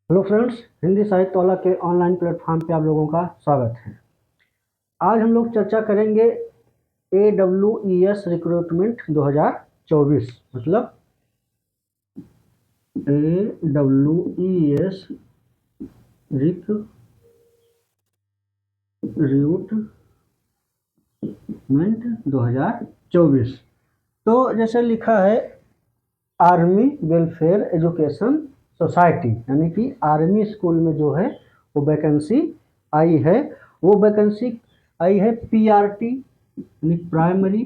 Hello friends, Hindi साहित्य वाला के ऑनलाइन प्लेटफॉर्म पे आप लोगों का स्वागत है। आज हम लोग चर्चा करेंगे AWES रिक्रूटमेंट 2024 मतलब AWES रिक्रूटमेंट 2024। तो जैसे लिखा है आर्मी वेलफेयर एजुकेशन सोसाइटी, यानी कि आर्मी स्कूल में जो है वो वैकेंसी आई है। वो वैकेंसी आई है PRT यानी प्राइमरी,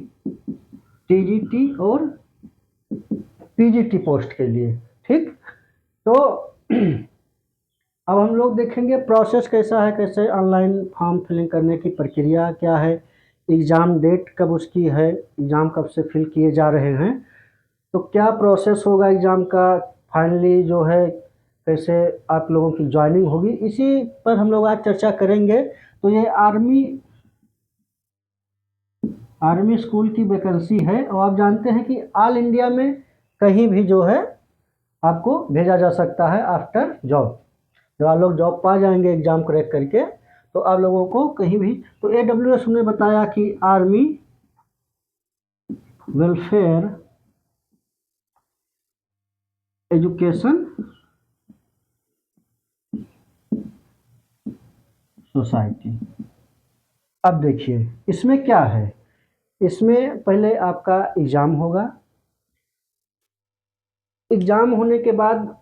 TGT और PGT पोस्ट के लिए। ठीक, तो अब हम लोग देखेंगे प्रोसेस कैसा है, कैसे ऑनलाइन फॉर्म फिलिंग करने की प्रक्रिया क्या है, एग्ज़ाम डेट कब उसकी है, एग्ज़ाम कब से फिल किए जा रहे हैं, तो क्या प्रोसेस होगा एग्ज़ाम का, फाइनली जो है कैसे आप लोगों की ज्वाइनिंग होगी, इसी पर हम लोग आज चर्चा करेंगे। तो ये आर्मी स्कूल की वैकेंसी है और आप जानते हैं कि ऑल इंडिया में कहीं भी जो है आपको भेजा जा सकता है आफ्टर जॉब। जब आप लोग जॉब पा जाएंगे एग्ज़ाम क्रैक करके तो आप लोगों को कहीं भी, तो AWS ने बताया कि आर्मी वेलफेयर एजुकेशन सोसाइटी। अब देखिए इसमें क्या है, इसमें पहले आपका एग्ज़ाम होगा। एग्ज़ाम होने के बाद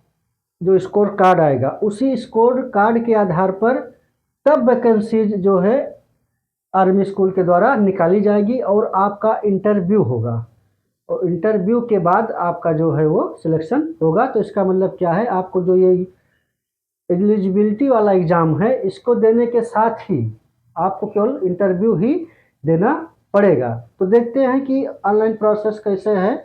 जो स्कोर कार्ड आएगा उसी स्कोर कार्ड के आधार पर तब वैकेंसीज जो है आर्मी स्कूल के द्वारा निकाली जाएगी और आपका इंटरव्यू होगा और इंटरव्यू के बाद आपका जो है वो सिलेक्शन होगा। तो इसका मतलब क्या है, आपको जो ये एलिजिबिलिटी वाला एग्ज़ाम है इसको देने के साथ ही आपको केवल इंटरव्यू ही देना पड़ेगा। तो देखते हैं कि ऑनलाइन प्रोसेस कैसे है,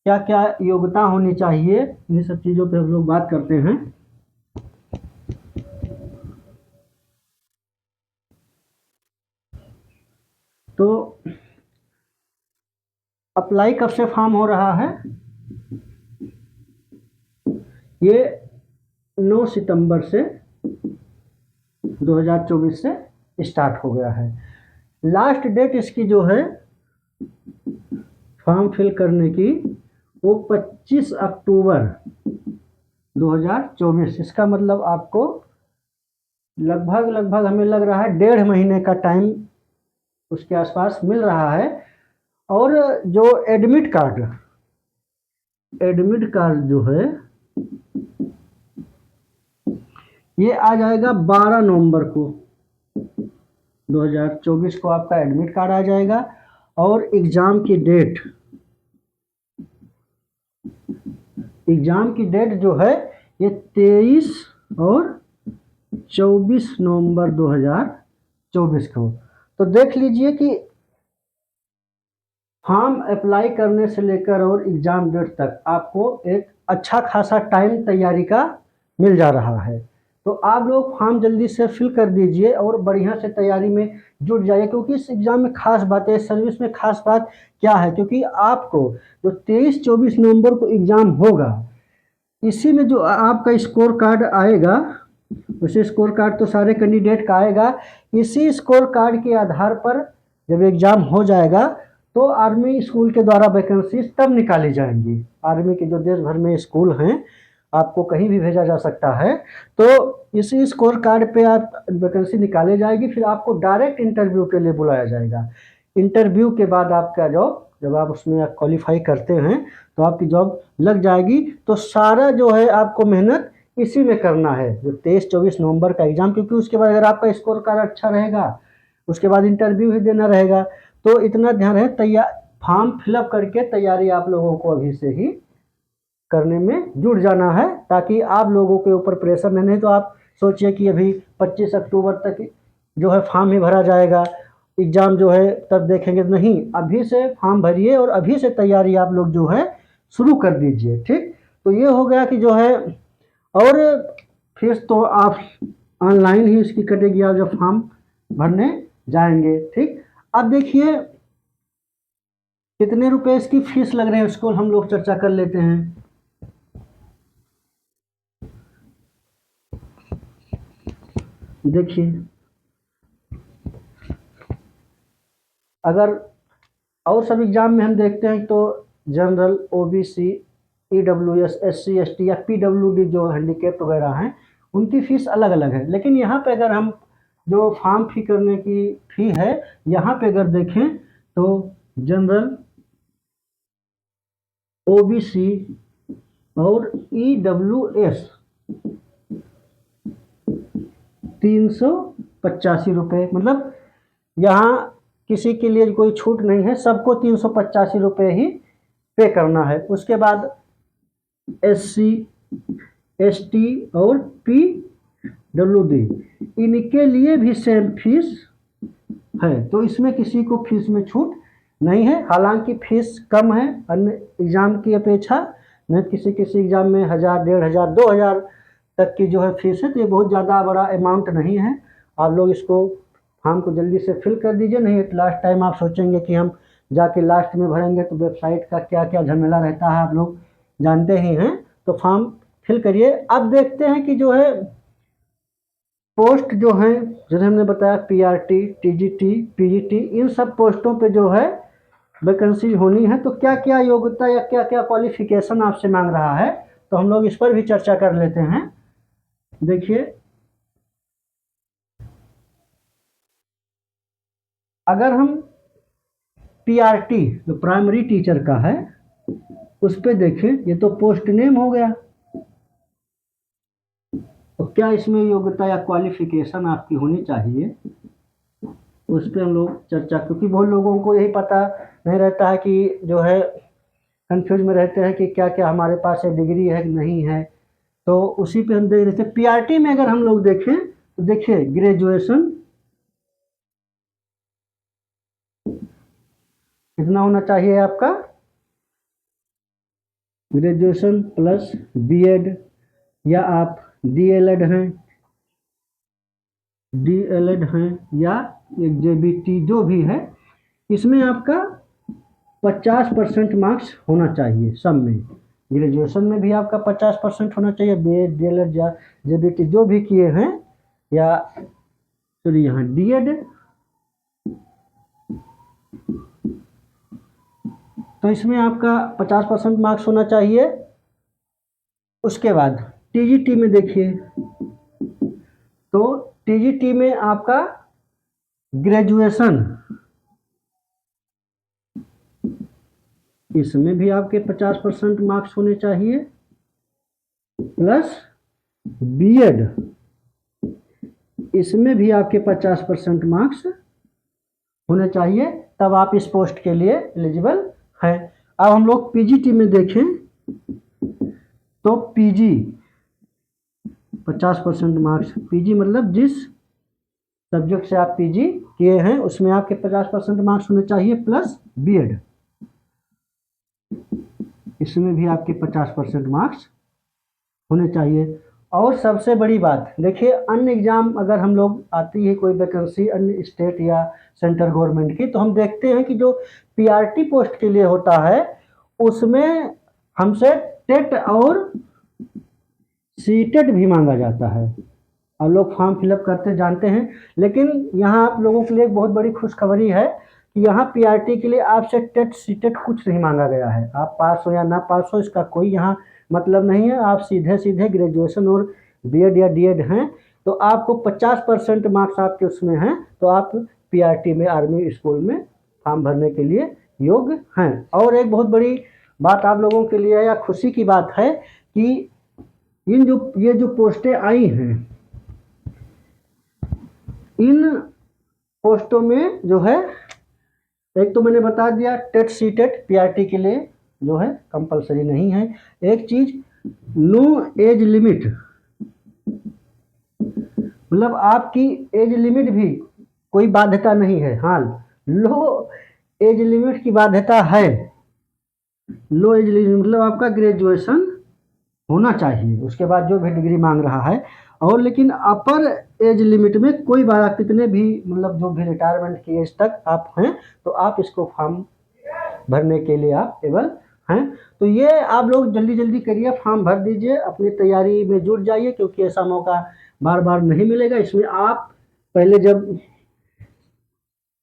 क्या क्या योग्यता होनी चाहिए, इन सब चीज़ों पे हम लोग बात करते हैं। तो अप्लाई कब से फॉर्म हो रहा है, ये 9 सितंबर से 2024 से स्टार्ट हो गया है। लास्ट डेट इसकी जो है फॉर्म फिल करने की वो 25 अक्टूबर 2024। इसका मतलब आपको लगभग हमें लग रहा है 1.5 महीने का टाइम उसके आसपास मिल रहा है। और जो एडमिट कार्ड जो है ये आ जाएगा 12 नवंबर को 2024 को आपका एडमिट कार्ड आ जाएगा। और एग्ज़ाम की डेट जो है ये 23 और 24 नवंबर 2024 को। तो देख लीजिए कि फॉर्म अप्लाई करने से लेकर और एग्ज़ाम डेट तक आपको एक अच्छा खासा टाइम तैयारी का मिल जा रहा है। तो आप लोग फॉर्म जल्दी से फिल कर दीजिए और बढ़िया से तैयारी में जुट जाइए, क्योंकि इस एग्ज़ाम में खास बात है, सर्विस में खास बात क्या है, क्योंकि आपको जो 23-24 नवंबर को एग्ज़ाम होगा इसी में जो आपका स्कोर कार्ड आएगा, वैसे स्कोर कार्ड तो सारे कैंडिडेट का आएगा, इसी स्कोर कार्ड के आधार पर जब एग्ज़ाम हो जाएगा तो आर्मी स्कूल के द्वारा वैकेंसी तब निकाली जाएंगी। आर्मी के जो देश भर में स्कूल हैं आपको कहीं भी भेजा जा सकता है, तो इसी स्कोर कार्ड पे आप वैकेंसी निकाली जाएगी, फिर आपको डायरेक्ट इंटरव्यू के लिए बुलाया जाएगा। इंटरव्यू के बाद आपका जॉब, जब आप उसमें क्वालिफाई करते हैं तो आपकी जॉब लग जाएगी। तो सारा जो है आपको मेहनत इसी में करना है, जो 23-24 नवंबर का एग्ज़ाम, क्योंकि उसके बाद अगर आपका स्कोर कार्ड अच्छा रहेगा उसके बाद इंटरव्यू ही देना रहेगा। तो इतना ध्यान है, तैयार फॉर्म फिलअप करके तैयारी आप लोगों को अभी से ही करने में जुट जाना है, ताकि आप लोगों के ऊपर प्रेशर नहीं तो आप सोचिए कि अभी 25 अक्टूबर तक जो है फॉर्म ही भरा जाएगा, एग्ज़ाम जो है तब देखेंगे, नहीं, अभी से फॉर्म भरिए और अभी से तैयारी आप लोग जो है शुरू कर दीजिए। ठीक, तो ये हो गया कि जो है, और फीस तो आप ऑनलाइन ही इसकी कटेगी आप जब फॉर्म भरने जाएंगे। ठीक, अब देखिए कितने रुपए इसकी फीस लग रहे हैं उसको हम लोग चर्चा कर लेते हैं। देखिए, अगर और सब एग्जाम में हम देखते हैं तो general, OBC, EWS, SC ST या पीडब्ल्यूडी जो हैंडीकैप वगैरह हैं, उनकी फीस अलग अलग है। लेकिन यहाँ पे अगर हम जो फॉर्म फी करने की फी है, यहाँ पे अगर देखें तो जनरल, ओबीसी और ईडब्ल्यूएस 385 रुपये, मतलब यहाँ किसी के लिए कोई छूट नहीं है, सबको 385 रुपये ही पे करना है। उसके बाद एससी, एसटी और पीडब्ल्यूडी, इनके लिए भी सेम फीस है, तो इसमें किसी को फीस में छूट नहीं है। हालांकि फीस कम है अन्य एग्ज़ाम की अपेक्षा, नहीं किसी किसी एग्ज़ाम में 1000, 1500, 2000 तक की जो है फीस है, तो ये बहुत ज़्यादा बड़ा अमाउंट नहीं है। आप लोग इसको फॉर्म को जल्दी से फिल कर दीजिए, नहीं लास्ट टाइम आप सोचेंगे कि हम जाके लास्ट में भरेंगे, तो वेबसाइट का क्या क्या झमेला रहता है आप लोग जानते ही हैं। तो फॉर्म फिल करिए। अब देखते हैं कि जो है पोस्ट जो हैं, जैसे हमने बताया पीआरटी, टीजीटी, पीजीटी, इन सब पोस्टों पे जो है वैकेंसी होनी है, तो क्या क्या योग्यता या क्या क्या क्वालिफिकेशन आपसे मांग रहा है, तो हम लोग इस पर भी चर्चा कर लेते हैं। देखिए, अगर हम पीआरटी जो प्राइमरी टीचर का है उस पे देखें, ये तो पोस्ट नेम हो गया, तो क्या इसमें योग्यता या क्वालिफिकेशन आपकी होनी चाहिए, उस पर हम लोग चर्चा, क्योंकि बहुत लोगों को यही पता नहीं रहता है कि जो है कंफ्यूज में रहते हैं कि क्या क्या हमारे पास है, डिग्री है कि नहीं है। तो उसी पे हम देख रहे थे। पीआरटी में अगर हम लोग देखें तो देखिए, ग्रेजुएशन कितना होना चाहिए आपका, ग्रेजुएशन प्लस बीएड, या आप डीएलएड हैं, या एक जेबीटी जो भी है, इसमें आपका 50% मार्क्स होना चाहिए सब में। ग्रेजुएशन में भी आपका 50% होना चाहिए, बीएड, डीएलएड या जेबीटी जो भी किए हैं, या चलिए यहाँ डीएड, तो इसमें आपका 50% मार्क्स होना चाहिए। उसके बाद टीजीटी में देखिए, तो टीजीटी में आपका ग्रेजुएशन, इसमें भी आपके 50% मार्क्स होने चाहिए, प्लस बीएड, इसमें भी आपके 50% मार्क्स होने चाहिए, तब आप इस पोस्ट के लिए एलिजिबल हैं। अब हम लोग पीजीटी में देखें तो पीजी 50% मार्क्स, पीजी मतलब जिस सब्जेक्ट से आप पीजी किए हैं उसमें आपके 50% मार्क्स होने चाहिए, प्लस बीएड, इसमें भी आपके 50% मार्क्स होने चाहिए। और सबसे बड़ी बात देखिए, अन्य एग्ज़ाम अगर हम लोग आती है कोई वैकेंसी अन्य स्टेट या सेंट्रल गवर्नमेंट की, तो हम देखते हैं कि जो पीआरटी पोस्ट के लिए होता है उसमें हमसे टेट और सीटेट भी मांगा जाता है। आप लोग फॉर्म फिलअप करते जानते हैं, लेकिन यहाँ आप लोगों के लिए एक बहुत बड़ी खुशखबरी है कि यहाँ पीआरटी के लिए आपसे टेट सीटेट कुछ नहीं मांगा गया है। आप पास हो या ना पास हो, इसका कोई यहाँ मतलब नहीं है। आप सीधे सीधे ग्रेजुएशन और बीएड या डीएड हैं, तो आपको 50% मार्क्स आपके उसमें हैं, तो आप पीआरटी में, आर्मी स्कूल में फॉर्म भरने के लिए योग्य हैं। और एक बहुत बड़ी बात आप लोगों के लिए या खुशी की बात है कि ये जो पोस्टें आई हैं, इन पोस्टों में जो है, एक तो मैंने बता दिया टेट सीटेट पीआरटी के लिए जो है कंपलसरी नहीं है। एक चीज, नो एज लिमिट, मतलब आपकी एज लिमिट भी कोई बाध्यता नहीं है। हाँ, लो एज लिमिट की बाध्यता है। लो एज लिमिट मतलब आपका ग्रेजुएशन होना चाहिए, उसके बाद जो भी डिग्री मांग रहा है। और लेकिन अपर एज लिमिट में कोई बात, कितने भी मतलब जो भी रिटायरमेंट की एज तक आप हैं, तो आप इसको फॉर्म भरने के लिए आप एबल हैं। तो ये आप लोग जल्दी जल्दी करिए, फॉर्म भर दीजिए, अपनी तैयारी में जुट जाइए, क्योंकि ऐसा मौका बार बार नहीं मिलेगा। इसमें आप पहले जब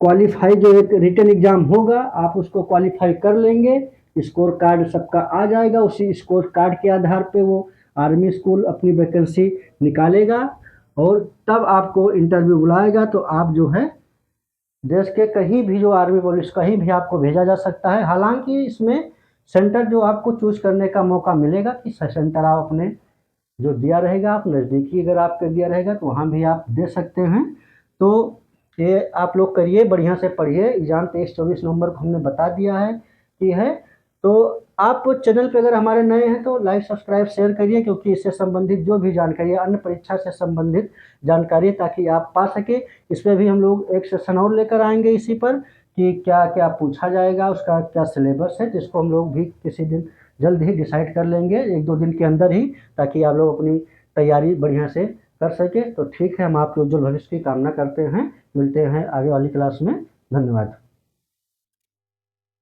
क्वालिफाई, जो एक रिटन एग्जाम होगा, आप उसको क्वालिफाई कर लेंगे, स्कोर कार्ड सबका आ जाएगा, उसी स्कोर कार्ड के आधार पे वो आर्मी स्कूल अपनी वैकेंसी निकालेगा और तब आपको इंटरव्यू बुलाएगा। तो आप जो है देश के कहीं भी, जो आर्मी पुलिस कहीं भी आपको भेजा जा सकता है। हालांकि इसमें सेंटर जो आपको चूज करने का मौका मिलेगा कि सेंटर आप अपने जो दिया रहेगा, आप नज़दीकी अगर आपके दिया रहेगा तो वहाँ भी आप दे सकते हैं। तो ये आप लोग करिए, बढ़िया से पढ़िए। एग्ज़ाम 23-24 नवंबर को हमने बता दिया है कि है। तो आप चैनल पे अगर हमारे नए हैं तो लाइक, सब्सक्राइब, शेयर करिए, क्योंकि इससे संबंधित जो भी जानकारी है, अन्य परीक्षा से संबंधित जानकारी, ताकि आप पा सके। इस पर भी हम लोग एक सेशन और लेकर आएंगे इसी पर कि क्या क्या पूछा जाएगा, उसका क्या सिलेबस है, जिसको हम लोग भी किसी दिन जल्द ही डिसाइड कर लेंगे, 1-2 दिन के अंदर ही, ताकि आप लोग अपनी तैयारी बढ़िया से कर सके। तो ठीक है, हम आपके उज्जवल भविष्य की कामना करते हैं। मिलते हैं आगे वाली क्लास में। धन्यवाद।